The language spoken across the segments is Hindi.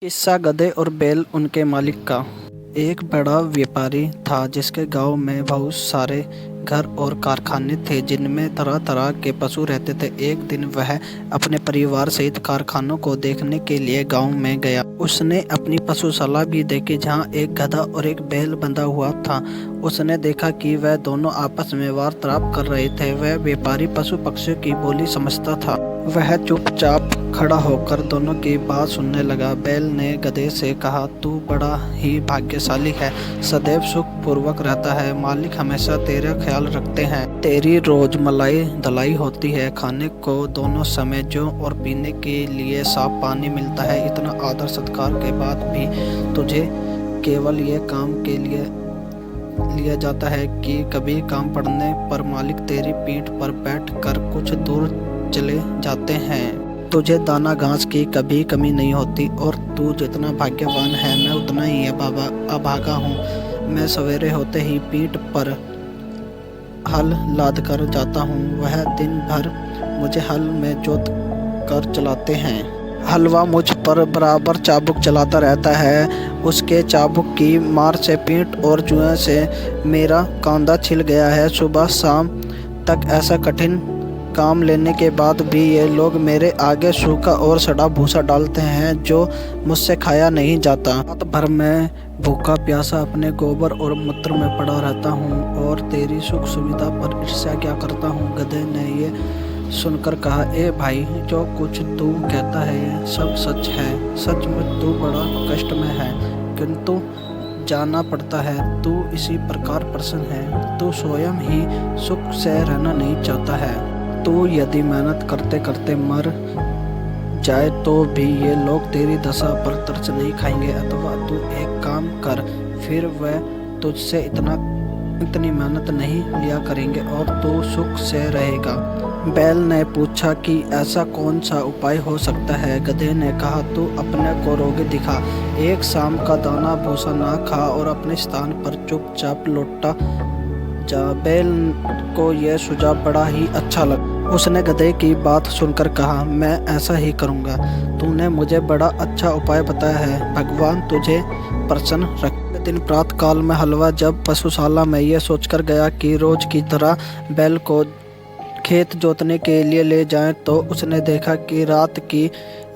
किस्सा गधे और बैल उनके मालिक का। एक बड़ा व्यापारी था जिसके गांव में बहुत सारे घर और कारखाने थे जिनमें तरह तरह के पशु रहते थे। एक दिन वह अपने परिवार सहित कारखानों को देखने के लिए गांव में गया। उसने अपनी पशुशाला भी देखी जहां एक गधा और एक बैल बंधा हुआ था। उसने देखा कि वह दोनों आपस में वार्तालाप कर रहे थे। वह व्यापारी पशु पक्षियों की बोली समझता था। वह चुपचाप खड़ा होकर दोनों की बात सुनने लगा। बैल ने गधे से कहा, तू बड़ा ही भाग्यशाली है, सदैव सुख पूर्वक रहता है, मालिक हमेशा तेरा ख्याल रखते हैं, तेरी रोज मलाई धलाई होती है, खाने को दोनों समय जो और पीने के लिए साफ पानी मिलता है। इतना आदर सत्कार के बाद भी तुझे केवल ये काम के लिए लिया जाता है कि कभी काम पड़ने पर मालिक तेरी पीठ पर बैठ कर कुछ दूर चले जाते हैं। तुझे दाना घास की कभी कमी नहीं होती और तू जितना भाग्यवान है मैं उतना ही अभागा हूँ। मैं सवेरे होते ही पीठ पर हल लाद कर जाता हूँ। वह दिन भर मुझे हल में जोत कर चलाते हैं। हलवा मुझ पर बराबर चाबुक चलाता रहता है। उसके चाबुक की मार से पीठ और जुएं से मेरा कांधा छिल गया है। सुबह शाम तक ऐसा कठिन काम लेने के बाद भी ये लोग मेरे आगे सूखा और सड़ा भूसा डालते हैं जो मुझसे खाया नहीं जाता। रात भर मैं भूखा प्यासा अपने गोबर और मूत्र में पड़ा रहता हूँ और तेरी सुख सुविधा पर ईर्ष्या क्या करता हूँ। गधे ने ये सुनकर कहा, ए भाई, जो कुछ तू कहता है ये सब सच है। सच में तू बड़ा कष्ट में है, किंतु जाना पड़ता है। तू इसी प्रकार प्रसन्न है, तू स्वयं ही सुख से रहना नहीं चाहता है। तू यदि मेहनत करते करते मर जाए तो भी ये लोग तेरी दशा पर तरस नहीं खाएंगे। अथवा तू एक काम कर, फिर वह तुझसे इतनी मेहनत नहीं लिया करेंगे और तू सुख से रहेगा। बैल ने पूछा कि ऐसा कौन सा उपाय हो सकता है। गधे ने कहा, तू अपने को रोगी दिखा, एक शाम का दाना भूसा ना खा और अपने स्थान पर चुपचाप लौटा जा। बैल को यह सुझाव बड़ा ही अच्छा लगा। उसने गधे की बात सुनकर कहा, मैं ऐसा ही करूँगा। तूने मुझे बड़ा अच्छा उपाय बताया है, भगवान तुझे प्रसन्न रखे। दिन प्रातः काल में हलवा जब पशुशाला में यह सोचकर गया कि रोज की तरह बैल को खेत जोतने के लिए ले जाएं, तो उसने देखा कि रात की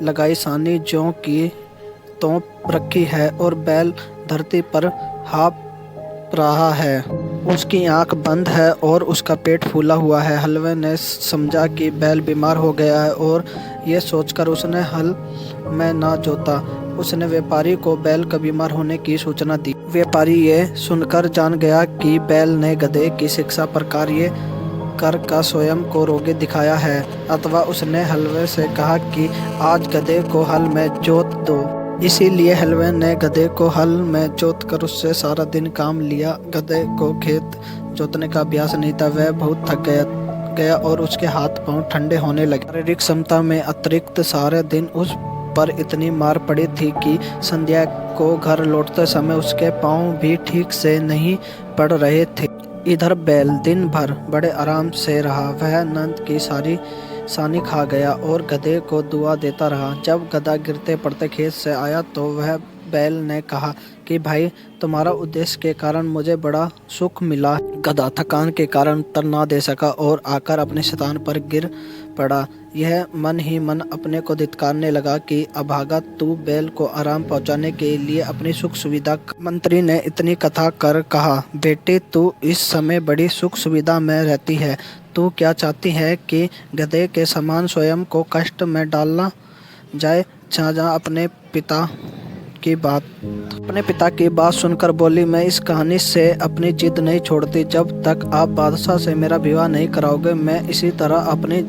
लगाई सानी जौ की तोप रखी है और बैल धरती पर हाँफ रहा है। उसकी आंख बंद है और उसका पेट फूला हुआ है। हलवे ने समझा कि बैल बीमार हो गया है और ये सोचकर उसने हल में ना जोता। उसने व्यापारी को बैल का बीमार होने की सूचना दी। व्यापारी ये सुनकर जान गया कि बैल ने गधे की शिक्षा पर कार्य कर का स्वयं को रोगी दिखाया है। अथवा उसने हलवे से कहा कि आज गधे को हल में जोत दो। इसीलिए हलवे ने गधे को हल में जोत कर उससे सारा दिन काम लिया। गधे को खेत जोतने का अभ्यास नहीं था। वह बहुत थक गया और उसके हाथ पांव ठंडे होने लगे। शारीरिक क्षमता में अतिरिक्त सारे दिन उस पर इतनी मार पड़ी थी कि संध्या को घर लौटते समय उसके पांव भी ठीक से नहीं पड़ रहे थे। इधर बैल दिन भर बड़े आराम से रहा। वह नंद की सारी सानी खा गया और गधे को दुआ देता रहा। जब गधा गिरते पड़ते खेत से आया तो वह बैल ने कहा कि भाई, तुम्हारा उद्देश्य के कारण मुझे बड़ा सुख मिला। गधा थकान के कारण उत्तर ना दे सका और आकर अपने स्थान पर गिर पड़ा। यह मन ही मन अपने को धिक्कारने लगा कि अभागा, तू बैल को आराम पहुंचाने के लिए अपनी सुख सुविधा। मंत्री ने इतनी कथा कर कहा, बेटे, तू इस समय बड़ी सुख सुविधा में रहती है। तू क्या चाहती है कि गधे के समान स्वयं को कष्ट में डालना जाए। शाहजहां अपने पिता की बात सुनकर बोली, मैं इस कहानी से अपनी जिद नहीं छोड़ती। जब तक आप बादशाह से मेरा विवाह नहीं कराओगे मैं इसी तरह अपनी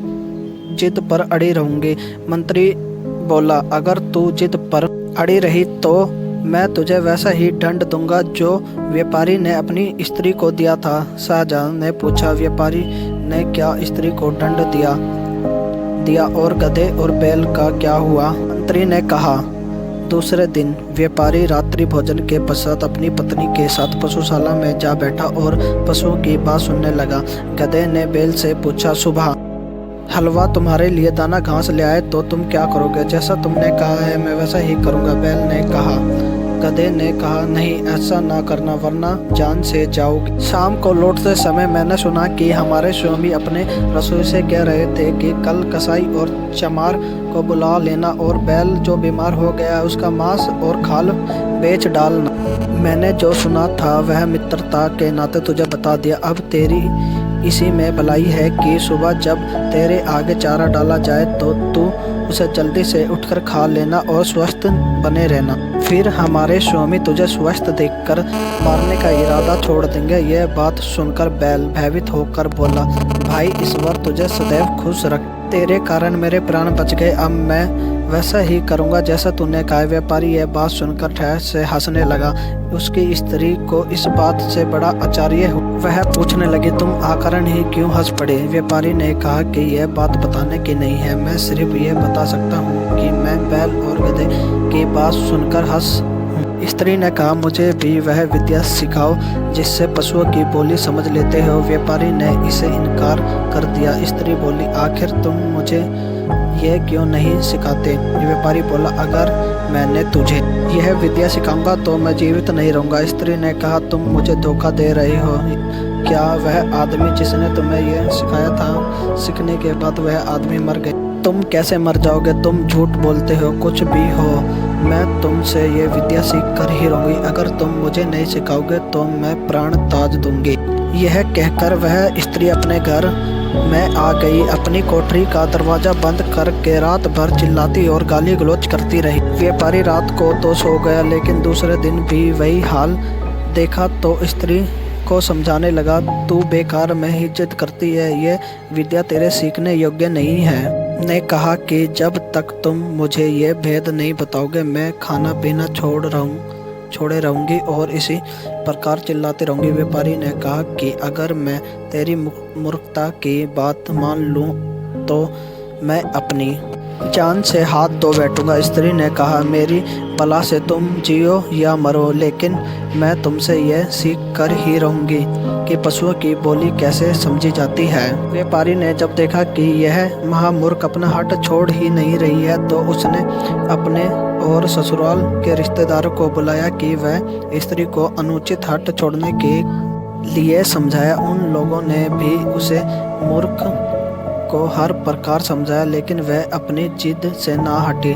जिद पर अड़ी रहूंगी। मंत्री बोला, अगर तू जिद पर अड़ी रही तो मैं तुझे वैसा ही दंड दूंगा जो व्यापारी ने अपनी स्त्री को दिया था। शाहजहां ने पूछा, व्यापारी ने क्या स्त्री को दंड दिया और गधे और बैल का क्या हुआ? मंत्री ने कहा। दूसरे दिन व्यापारी रात्रि भोजन के पश्चात अपनी पत्नी के साथ पशुशाला में जा बैठा और पशुओं की बात सुनने लगा। गधे ने बैल से पूछा, सुबह हलवा तुम्हारे लिए दाना घास ले आए तो तुम क्या करोगे? जैसा तुमने कहा है मैं वैसा ही करूँगा, बैल ने कहा। गधे ने कहा, नहीं ऐसा ना करना वरना जान से जाओगे। शाम को लौटते समय मैंने सुना कि हमारे स्वामी अपने रसोई से कह रहे थे कि कल कसाई और चमार को बुला लेना और बैल जो बीमार हो गया है उसका मांस और खाल बेच डालना। मैंने जो सुना था वह मित्रता के नाते तुझे बता दिया। अब तेरी इसी में भलाई है कि सुबह जब तेरे आगे चारा डाला जाए तो तू उसे जल्दी से उठकर खा लेना और स्वस्थ बने रहना। फिर हमारे स्वामी तुझे स्वस्थ देखकर मारने का इरादा छोड़ देंगे। यह बात सुनकर बैल भयभीत होकर बोला, भाई ईश्वर तुझे सदैव खुश रख, तेरे कारण मेरे प्राण बच गए। अब मैं वैसा ही करूँगा जैसा तूने कहा। व्यापारी यह बात सुनकर ठहर से हंसने लगा। उसकी स्त्री को इस बात से बड़ा आश्चर्य हुआ। वह पूछने लगी, तुम आकारण ही क्यों हंस पड़े? व्यापारी ने कहा कि यह बात बताने की नहीं है, मैं सिर्फ ये बता सकता हूँ कि मैं बैल और गधे की बात सुनकर हंस हूँ। स्त्री ने कहा, मुझे भी वह विद्या सिखाओ जिससे पशुओं की बोली समझ लेते हो। व्यापारी ने इसे इनकार कर दिया। स्त्री बोली, आखिर तुम मुझे यह क्यों नहीं सिखाते? व्यापारी बोला, अगर मैंने तुझे यह विद्या सिखाऊंगा तो मैं जीवित नहीं रहूंगा। स्त्री ने कहा, तुम मुझे धोखा दे रहे हो। क्या वह आदमी जिसने तुम्हें यह सिखाया था, सीखने के बाद वह आदमी मर गया? तुम कैसे मर जाओगे? तुम झूठ बोलते हो। कुछ भी हो, मैं तुमसे ये विद्या सीख कर ही रहूंगी। अगर तुम मुझे नहीं सिखाओगे तो मैं प्राण त्याज दूंगी। यह कहकर वह स्त्री अपने घर में आ गई। अपनी कोठरी का दरवाजा बंद करके रात भर चिल्लाती और गाली गलौज करती रही। व्यापारी रात को तो सो गया, लेकिन दूसरे दिन भी वही हाल देखा तो स्त्री को समझाने लगा, तू बेकार में ही जिद करती है, ये विद्या तेरे सीखने योग्य नहीं है। ने कहा कि जब तक तुम मुझे ये भेद नहीं बताओगे मैं खाना पीना छोड़े रहूँगी और इसी प्रकार चिल्लाती रहूँगी। व्यापारी ने कहा कि अगर मैं तेरी मूर्खता की बात मान लूँ तो मैं अपनी जान से हाथ धो बैठूंगा। स्त्री ने कहा, मेरी भला से तुम जियो या मरो, लेकिन मैं तुमसे यह सीख कर ही रहूँगी कि पशुओं की बोली कैसे समझी जाती है। व्यापारी ने जब देखा कि यह महामूर्ख अपना हट छोड़ ही नहीं रही है तो उसने अपने और ससुराल के रिश्तेदारों को बुलाया कि वह स्त्री को अनुचित हट छोड़ने के लिए समझाया। उन लोगों ने भी उसे मूर्ख को हर प्रकार समझाया, लेकिन वह अपनी जिद से ना हटी।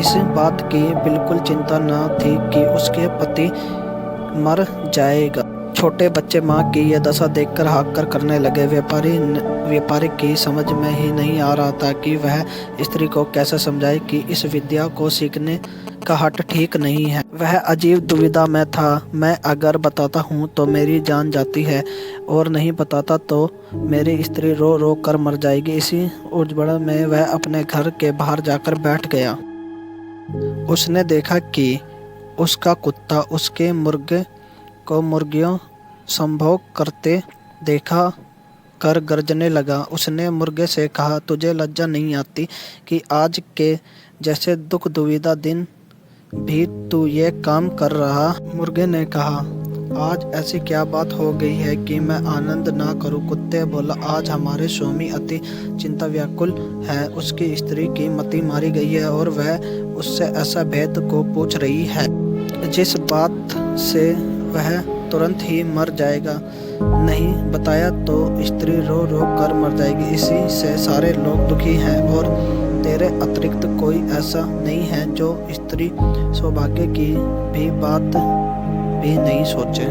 इस बात की बिल्कुल चिंता न थी कि उसके पति मर जाएगा। छोटे बच्चे माँ की यह दशा देखकर हाकर करने लगे। व्यापारी की समझ में ही नहीं आ रहा था कि वह स्त्री को कैसे समझाए कि इस विद्या को सीखने का हट ठीक नहीं है। वह अजीब दुविधा में था। मैं अगर बताता हूँ तो मेरी जान जाती है और नहीं बताता तो मेरी स्त्री रो रो कर मर जाएगी। इसी उलझन में वह अपने घर के बाहर जाकर बैठ गया। उसने देखा कि उसका कुत्ता उसके मुर्गे को मुर्गियों संभोग करते देखा कर गरजने लगा। उसने मुर्गे से कहा, तुझे लज्जा नहीं आती कि आज के जैसे दुख दुविधा दिन भी तू ये काम कर रहा? मुर्गे ने कहा, आज ऐसी क्या बात हो गई है कि मैं आनंद ना करूं? कुत्ते बोला, आज हमारे स्वामी अति चिंता व्याकुल है। उसकी स्त्री की मति मारी गई है और वह उससे ऐसा भेद को पूछ रही है जिस बात से वह तुरंत ही मर जाएगा। नहीं बताया तो स्त्री रो रो कर मर जाएगी। इसी से सारे लोग दुखी हैं और तेरे अतिरिक्त कोई ऐसा नहीं है जो स्त्री सौभाग्य की भी बात भी नहीं सोचे।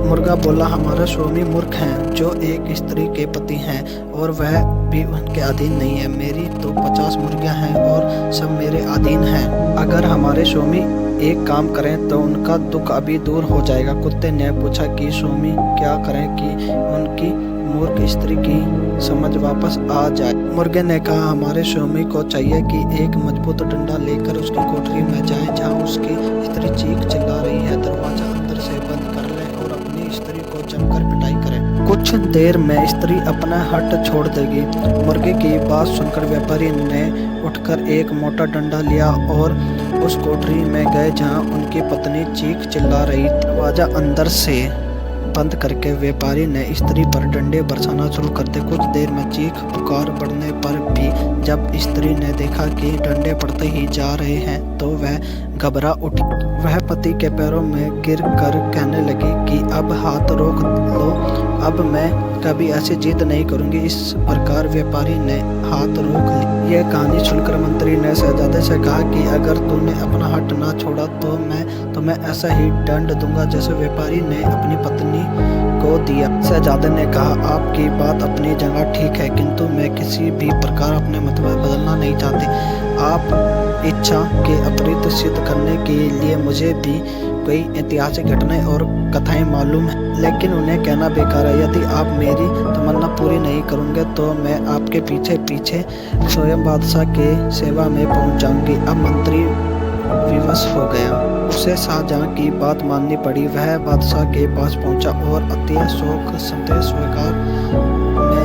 मुर्गा बोला, हमारे स्वामी मूर्ख हैं जो एक स्त्री के पति हैं और वह भी उनके अधीन नहीं है। मेरी तो 50 मुर्गियां हैं और सब मेरे अधीन हैं। अगर हमारे स्वामी एक काम करें तो उनका दुख अभी दूर हो जाएगा। कुत्ते ने पूछा कि स्वामी क्या करें कि उनकी मूर्ख स्त्री की समझ वापस आ जाए? मुर्गे ने कहा, हमारे स्वामी को चाहिए कि एक मजबूत डंडा लेकर उसकी कोठरी में जाएं जहां उसकी स्त्री चीख चिल्ला रही है। दरवाजा अंदर से बंद कर लें और अपनी स्त्री को जमकर पिटाई करें। कुछ देर में स्त्री अपना हट छोड़ देगी। मुर्गे की बात सुनकर व्यापारी ने उठकर एक मोटा डंडा लिया और उस कोठरी में गए जहां उनकी पत्नी चीख चिल्ला रही। दरवाजा अंदर से बंद करके व्यापारी ने स्त्री पर डंडे बरसाना शुरू कर दिए। कुछ देर में चीख पुकार बढ़ने पर भी जब स्त्री ने देखा कि डंडे पड़ते ही जा रहे हैं तो वह घबरा उठी। वह पति के पैरों में गिर कर कहने लगी कि अब हाथ रोक लो, अब मैं कभी ऐसी जिद नहीं करूंगी। इस प्रकार व्यापारी ने हाथ रोक ली। यह कहानी सुनकर मंत्री ने शहजादे से कहा कि अगर तूने अपना हाथ ना छोड़ा तो मैं तुम्हें ऐसा ही दंड दूंगा जैसे व्यापारी ने अपनी पत्नी को दिया। शहजादे ने कहा, आपकी बात अपनी जगह ठीक है, किंतु मैं किसी भी प्रकार अपने मतलब बदलना नहीं चाहती। आप इच्छा के अपरित सिद्ध करने के लिए मुझे भी कई ऐतिहासिक घटनाएं और कथाएं मालूम है, लेकिन उन्हें कहना बेकार है। यदि आप मेरी तमन्ना पूरी नहीं करोगे तो मैं आपके पीछे पीछे स्वयं बादशाह के सेवा में पहुंच जाऊंगी। अब मंत्री विवश हो गया। उसे शाहजहां की बात माननी पड़ी। वह बादशाह के पास पहुंचा और अति शोक संदेश स्वीकार में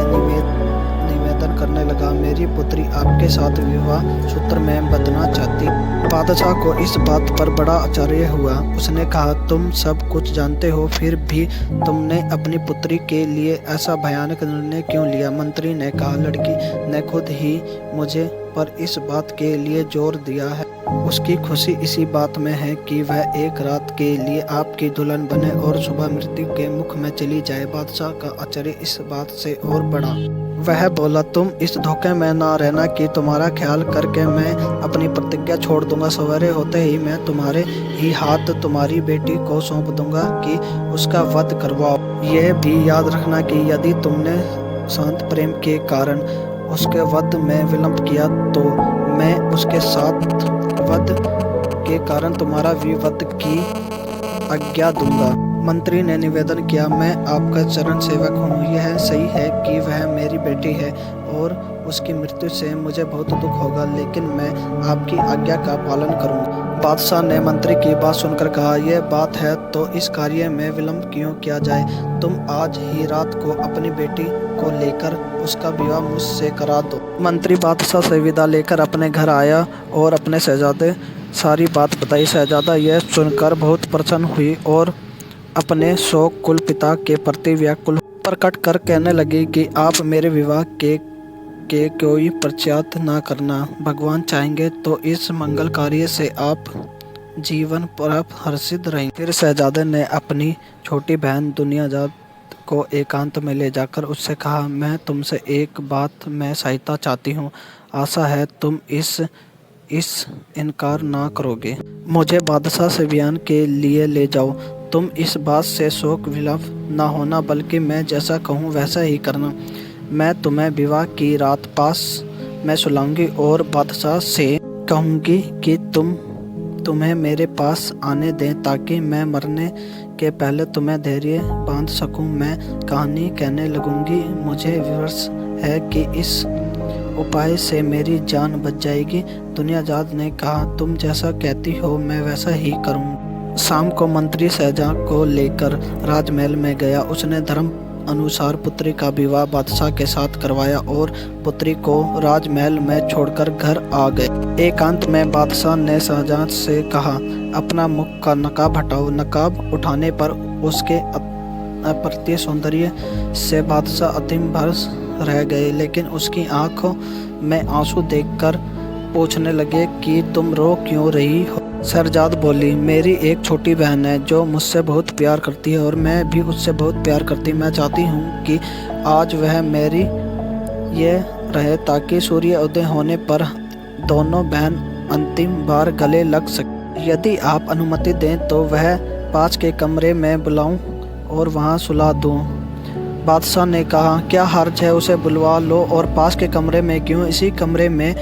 निवेदन करने लगा, मेरी पुत्री आपके साथ विवाह सूत्र में बंधना चाहती। बादशाह को इस बात पर बड़ा आश्चर्य हुआ। उसने कहा, तुम सब कुछ जानते हो, फिर भी तुमने अपनी पुत्री के लिए ऐसा भयानक निर्णय क्यों लिया? मंत्री ने कहा, लड़की ने खुद ही मुझे पर इस बात के लिए जोर दिया है। उसकी खुशी इसी बात में है कि वह एक रात के लिए आपकी दुल्हन बने और सुबह मृत्यु के मुख में चली जाए। बादशाह का आश्चर्य इस बात से और बढ़ा। वह बोला, तुम इस धोखे में ना रहना कि तुम्हारा ख्याल करके मैं अपनी प्रतिज्ञा छोड़ दूंगा। सवेरे होते ही मैं तुम्हारे ही हाथ तुम्हारी बेटी को सौंप दूंगा कि उसका वध करवाओ। यह भी याद रखना कि यदि तुमने शांत प्रेम के कारण उसके वध में विलंब किया तो मैं उसके साथ वध के कारण तुम्हारा विवध की आज्ञा दूंगा। मंत्री ने निवेदन किया, मैं आपका चरण सेवक हूँ। यह सही है कि वह मेरी बेटी है और उसकी मृत्यु से मुझे बहुत दुख होगा, लेकिन मैं आपकी आज्ञा का पालन करूँगा। बादशाह ने मंत्री की बात सुनकर कहा, यह बात है तो इस कार्य में विलंब क्यों किया जाए? तुम आज ही रात को अपनी बेटी को लेकर उसका विवाह मुझसे करा दो। मंत्री बादशाह से विदा लेकर अपने घर आया और अपने शहजादे सारी बात बताई। शहजादा यह सुनकर बहुत प्रसन्न हुई और अपने शोक कुल पिता के प्रति व्याकुल प्रकट कर कहने लगी कि आप मेरे विवाह के कोई पश्चात न करना। भगवान चाहेंगे तो इस मंगल कार्य से आप जीवन पर हर्षित रहेंगे। फिर शहजादे ने अपनी छोटी बहन दुनियाजात को एकांत में ले जाकर उससे कहा, मैं तुमसे एक बात में सहायता चाहती हूँ। आशा है तुम इस इनकार ना करोगे। मुझे बादशाह से बयान के लिए ले जाओ। तुम इस बात से शोक विलाप ना होना, बल्कि मैं जैसा कहूँ वैसा ही करना। मैं तुम्हें विवाह की रात पास में सुलाऊंगी और बादशाह से कहूँगी कि तुम्हें मेरे पास आने दें ताकि मैं मरने के पहले तुम्हें धैर्य बांध सकूं। मैं कहानी कहने लगूंगी। मुझे विश्वास है कि इस उपाय से मेरी जान बच जाएगी। दुनियाजात ने कहा, तुम जैसा कहती हो मैं वैसा ही करूँ। शाम को मंत्री शहजहां को लेकर राजमहल में गया। उसने धर्म अनुसार पुत्री का विवाह बादशाह के साथ करवाया और पुत्री को राजमहल में छोड़कर घर आ गए। एकांत में बादशाह ने शाहजहां से कहा, अपना मुख का नकाब हटाओ। नकाब उठाने पर उसके अप्रतिम सौंदर्य से बादशाह अतिम भरस रह गए, लेकिन उसकी आंखों में आंसू देखकर पूछने लगे कि तुम रो क्यों रही हो? शहजाद बोली, मेरी एक छोटी बहन है जो मुझसे बहुत प्यार करती है और मैं भी उससे बहुत प्यार करती। मैं चाहती हूँ कि आज वह मेरी ये रहे ताकि सूर्य उदय होने पर दोनों बहन अंतिम बार गले लग सके। यदि आप अनुमति दें तो वह पास के कमरे में बुलाऊं और वहां सुला दूं। बादशाह ने कहा, क्या हर्ज है, उसे बुलवा लो। और पास के कमरे में क्यों, इसी कमरे में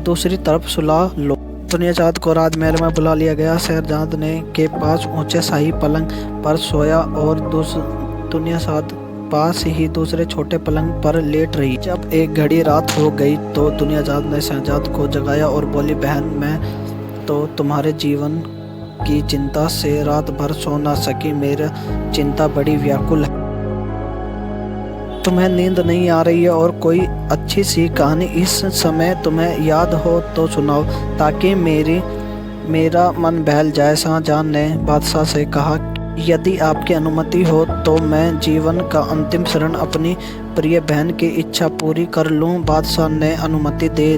दूसरी तरफ सुला लो। दुनियाजात को राजमहल में बुला लिया गया। शहजाद ने के पास ऊंचे शाही पलंग पर सोया और दुनियाजात पास ही दूसरे छोटे पलंग पर लेट रही। जब एक घड़ी रात हो गई तो दुनियाजात ने शहजाद को जगाया और बोली, बहन मैं तो तुम्हारे जीवन की चिंता से रात भर सो ना सकी। मेरा चिंता बड़ी व्याकुल है। तुम्हें नींद नहीं आ रही है और कोई अच्छी सी कहानी इस समय तुम्हें याद हो तो सुनाओ ताकि मेरा मन बहल जाए। शाहजहां ने बादशाह से कहा, यदि आपकी अनुमति हो तो मैं जीवन का अंतिम क्षण अपनी प्रिय बहन की इच्छा पूरी कर लूं। बादशाह ने अनुमति दे